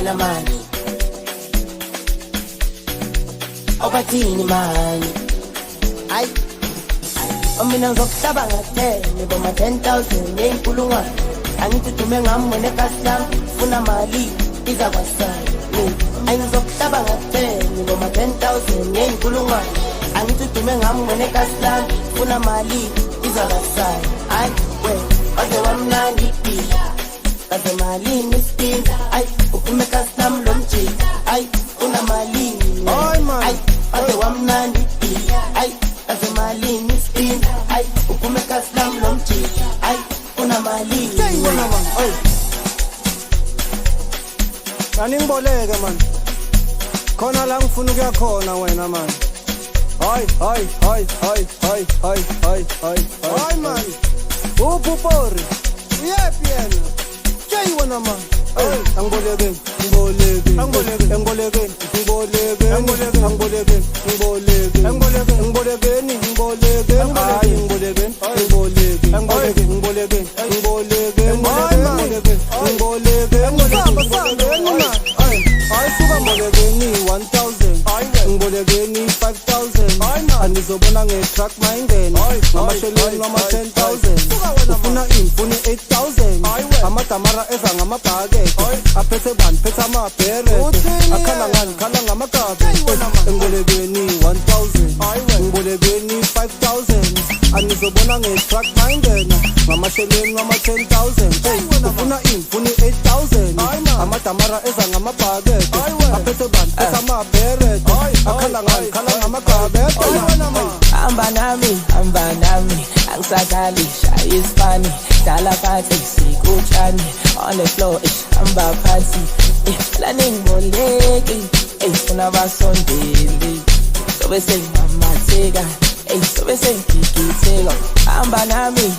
wena manje awubathini manje hayi mina ngizokuhlaba ngathene boma 10,000 neyinkulungwane angithi dume ngami nekasi lami funa mali iza kwasana angizokuhlaba ngathene boma 10,000 neyinkulungwane angithi dume ngami nekasi lami funa mali iza kwasana hayi we waze wamnandi kaze malini spin ay uphume custom lomjiki ay una malini ay waze wamnandi ay kaze malini spin ay uphume custom lomjiki ay una malini ay Aningboleke man khona la ngifuna ukuya khona wena man Hayi man Upupori Yep yena Jay wena man Angboleke Anizobona nge-truck mayingene ngamasheleni wama 10,000 ufuna infuni 8,000 amadamara eza ngamabhakede aphethe bani phethe amabhere akhala ngani khala ngamagabe engbolekeni 1,000 ngbolekeni 5,000 anizobona nge-truck mayingene ngamasheleni wama 10,000 ufuna infuni 8,000 amadamara eza ngamabhakede aphethe bani phethe amabhere akhala ngani khala ngamagabe hamba nami angisakalisha isipani dala phansi sikutshani on the floor hamba phansi lani ngoleki funa basondeli sobe sengamatheka sobe sengigitheka hamba nami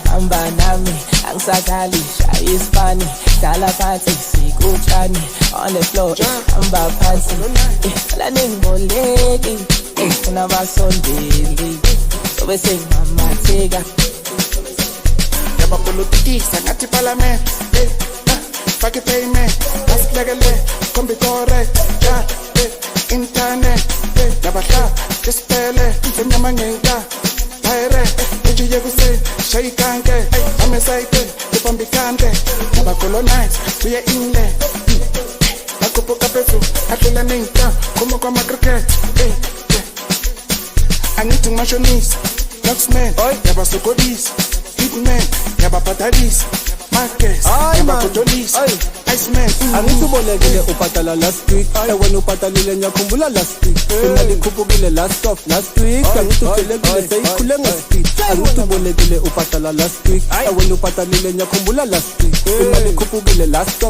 angisakalisha isipani dala phansi sikutshani on the floor hamba phansi lani ngoleki funa basondeli sobe sengamatheka yabapolitikisa ngathi parliament fake payment asilekele kombi correct internet yabahla kesipele semnyama ngenta bayre ejiye kuse shayikanke amesaite epambikante yabacolonize kuye inle akupoka peso atlela nenta como kwa cricket angithi ngimashonisa Luxman, yabasokodisa Hitman, yabaphatalisa Marcus, yabakotolisa Iceman Angisubolekile uphatala last week wena uphatalile ngiyakhumbula last week imali ikhuphukile last week angithukelekile seyikhule ngespeed angisubolekile uphatala last week wena uphatalile ngiyakhumbula last week imali ikhuphukile last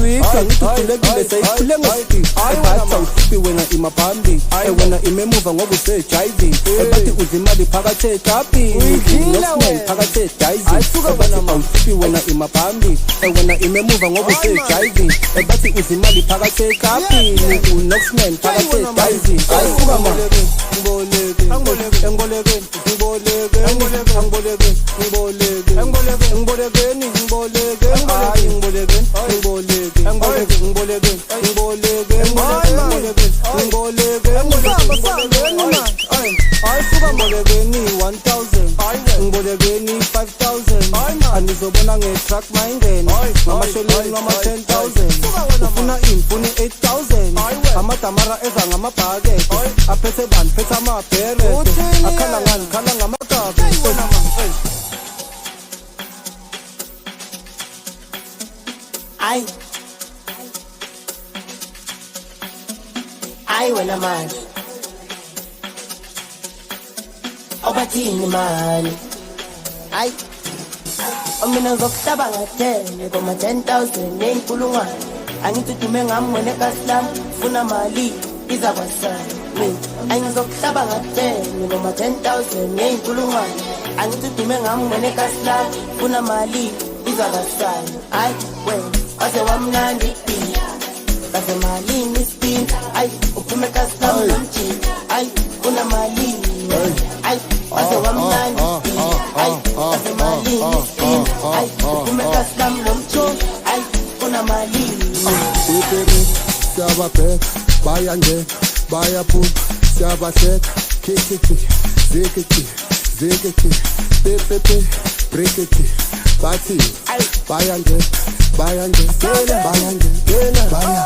week angithukelekile seyikhule ngespeed batha usipi wena imaphambi wena imemuva ngoba usejiving bathi uzimali phakathi etapini nokusimele phakathi edizing bathi awusipi wena imaphambi wena imemuva ngoba usejiving bathi uzimali phakathi ekapini unokusimele phakathi edizing ayisuka manje anizobona nge-truck mayingene ngamasheleni wama 10,000 ufuna infuni 8,000 amadamara eza ngamabhakede aphethe bani phethe amabhere akhala ngani khala ngamagabe ay wena manje awubathini manje ay mina ngizokuhlaba ngathene boma 10,000 neyinkulungwane angithi dume ngami nekasi lami funa mali iza kwasana angizokuhlaba ngathene boma 10,000 neyinkulungwane angithi dume ngami nekasi lami funa mali iza kwasana ay wena waze wamnandi kaze malini spin ay uphume custom lomjiki ay una malini ay waze wamnandi ay kaze malini spin ay uphume custom lomjiki ay una malini bayangena bayaphuma siyabahleka khikhithi zikithi zikithi pepepe brikiti bathi bayangena bayangena bayangena baya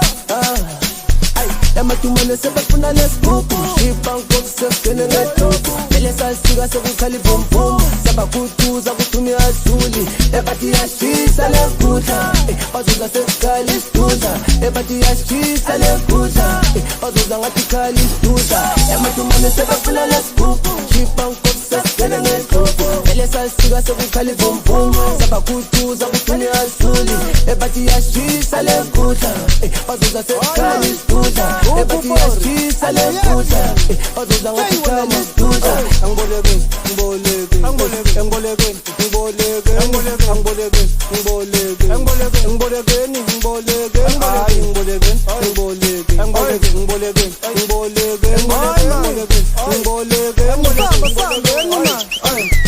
Ematumane sebefuna lesigugu Shipa nkokusefene ngedugu Ele sasika sekukhala ivumvumu Sabakutuza kuthumi azuli Ebathi yashisa legudla Bazuza sekukhala isdudla Ebathi yashisa legudla Bazuza ngathi khala isdudla Ematumane sebefuna lesigugu Shipa nkokusefene ngedugu Ele sasika sekukhala ivumvumu Sabakutuza kuthumi azuli Ebathi yashisa legudla Bazuza sekukhala isdudla Ebathi yashisa legudla Bazuza ngathi khala isdudla Angiboleke ngiboleke ngiboleke ngiboleke ngiboleke ngiboleke ngibolekeni ngiboleke hayi ngiboleke ngiboleke ngiboleke ngiboleke ngiboleke ngiboleke ngiboleke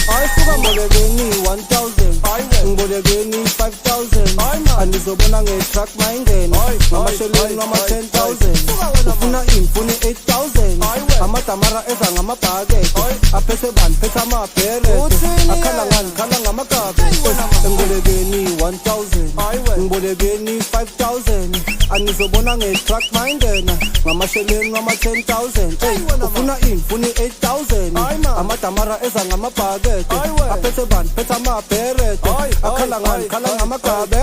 hayi suka ngibolekeni 1000 ngibolekeni 5000 anizobona nge-truck mayingena ngamashelweni ngama 10000 ufuna imfuni 8000 amadamara eza ngamabhakede aphethe bani phethe amabherede akhala ngani khala ngamagabe ngibolekeni 1000 ngibolekeni 5000 anizobona nge-truck mayingena ngamashelweni ngama 10000 ufuna imfuni 8000 amadamara eza ngamabhakede aphethe bani phethe amabherede akhala ngani khala ngamagabe